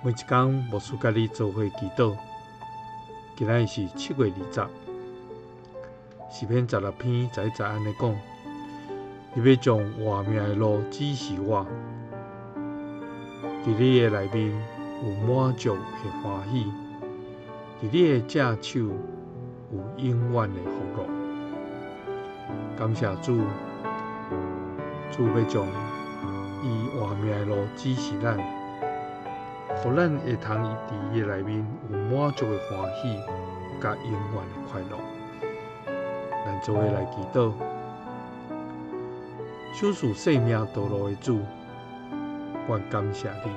每一天，牧师甲你做伙祈祷。今仔是7月20，诗篇16篇11安尼讲：你要将活命的路指示我，伫你的内面有满足的欢喜，伫你的正手有永远的福乐。感谢主，主要将伊活命的路指示咱。互咱会通伫伊内面有满足的欢喜，甲永远的快乐。咱做伙来祈祷，守住生命道路的主，我感谢你。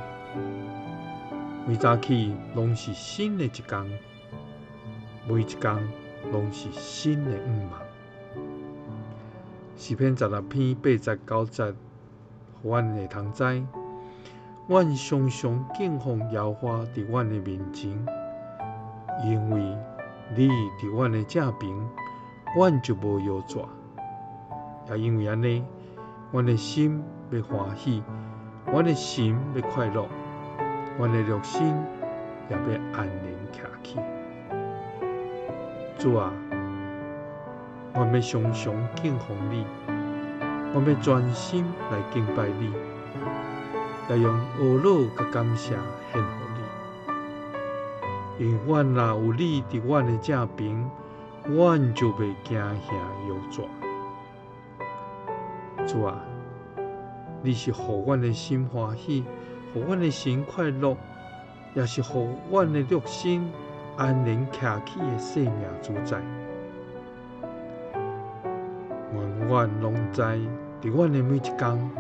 每早起拢是新的一天，每一天拢是新的望。诗篇16篇89节，互阮会通知。阮常常敬奉耶和华伫阮的面前，因为你伫阮的正边，阮就无摇拽。也因为安尼，阮的心要欢喜，阮的心要快乐，阮的肉身也要安然徛起。主啊，阮要常常敬奉你，阮要专心来敬拜你。来用懊恼甲感谢献予你，因为阮若有你伫阮的正边，阮就袂惊吓摇拽。主啊，你是互阮的心欢喜，互阮的心快乐，也是互阮的肉身安然徛起的生命主宰。愿阮拢知伫阮的每一天，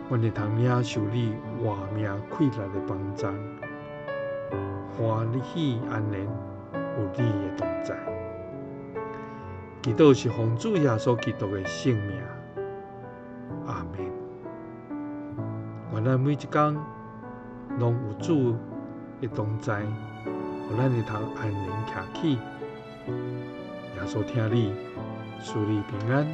阮会通领受你活命快乐的帮助，欢喜安然有你的同在。祈祷是奉主耶稣基督的圣名，阿们。愿咱每一天拢有主的同在，互咱会通安然徛起。耶稣听你，祝你平安。